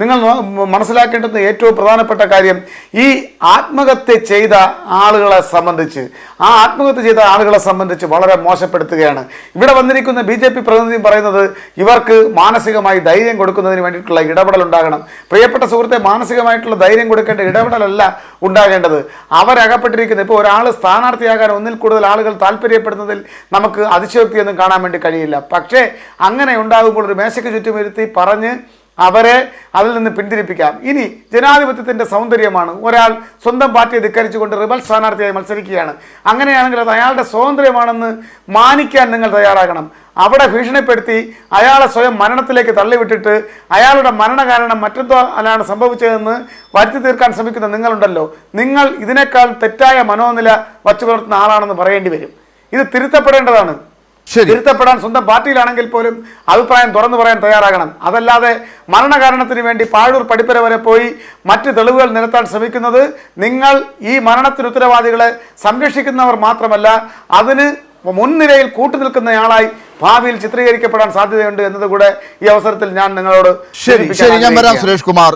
നിങ്ങൾ മനസ്സിലാക്കേണ്ടുന്ന ഏറ്റവും പ്രധാനപ്പെട്ട കാര്യം, ഈ ആത്മഹത്യ ചെയ്ത ആളുകളെ സംബന്ധിച്ച് വളരെ മോശപ്പെടുത്തുകയാണ്. ഇവിടെ വന്നിരിക്കുന്ന BJP പ്രതിനിധി പറയുന്നത് ഇവർക്ക് മാനസികമായി ധൈര്യം കൊടുക്കുന്നതിന് വേണ്ടിയിട്ടുള്ള ഇടപെടൽ ഉണ്ടാകണം. പ്രിയപ്പെട്ട സുഹൃത്തെ, മാനസികമായിട്ടുള്ള ധൈര്യം കൊടുക്കേണ്ട ഇടപെടലല്ല ഉണ്ടാകേണ്ടത്. അവരകപ്പെട്ടിരിക്കുന്നത്, ഇപ്പോൾ ഒരാൾ സ്ഥാനാർത്ഥിയാകാൻ ഒന്നിൽ കൂടുതൽ ആളുകൾ താല്പര്യപ്പെടുന്നതിൽ നമുക്ക് അതിശയോക്തിയൊന്നും കാണാൻ വേണ്ടി കഴിയില്ല. പക്ഷേ അങ്ങനെ ഉണ്ടാകുമ്പോൾ ഒരു മേശയ്ക്ക് ചുറ്റുമിരുത്തി പറഞ്ഞ് അവരെ അതിൽ നിന്ന് പിന്തിരിപ്പിക്കാം. ഇനി ജനാധിപത്യത്തിൻ്റെ സൗന്ദര്യമാണ്, ഒരാൾ സ്വന്തം പാർട്ടിയെ ധിക്കരിച്ചുകൊണ്ട് റിബൽ സ്ഥാനാർത്ഥിയായി മത്സരിക്കുകയാണ്. അങ്ങനെയാണെങ്കിൽ അത് അയാളുടെ സ്വാതന്ത്ര്യമാണെന്ന് മാനിക്കാൻ നിങ്ങൾ തയ്യാറാകണം. അവിടെ ഭീഷണിപ്പെടുത്തി അയാളെ സ്വയം മരണത്തിലേക്ക് തള്ളിവിട്ടിട്ട് അയാളുടെ മരണകാരണം മറ്റെന്തോ അല്ലാണ് സംഭവിച്ചതെന്ന് വരുത്തി തീർക്കാൻ ശ്രമിക്കുന്ന നിങ്ങളുണ്ടല്ലോ, നിങ്ങൾ ഇതിനേക്കാൾ തെറ്റായ മനോനില വച്ചു പുലർത്തുന്ന ആളാണെന്ന് പറയേണ്ടി വരും. ഇത് തിരുത്തപ്പെടേണ്ടതാണ്. തിരുത്തപ്പെടാൻ സ്വന്തം പാർട്ടിയിലാണെങ്കിൽ പോലും അഭിപ്രായം തുറന്നു പറയാൻ തയ്യാറാകണം. അതല്ലാതെ മരണകാരണത്തിന് വേണ്ടി പാഴൂർ പടിപ്പര വരെ പോയി മറ്റ് തെളിവുകൾ നിരത്താൻ ശ്രമിക്കുന്നത് നിങ്ങൾ ഈ മരണത്തിന് ഉത്തരവാദികളെ സംരക്ഷിക്കുന്നവർ മാത്രമല്ല, അതിന് മുൻനിരയിൽ കൂട്ടുനിൽക്കുന്നയാളായി ഭാവിയിൽ ചിത്രീകരിക്കപ്പെടാൻ സാധ്യതയുണ്ട് എന്നതുകൂടെ ഈ അവസരത്തിൽ ഞാൻ നിങ്ങളോട് ശരി, ഞാൻ വരാം സുരേഷ് കുമാർ.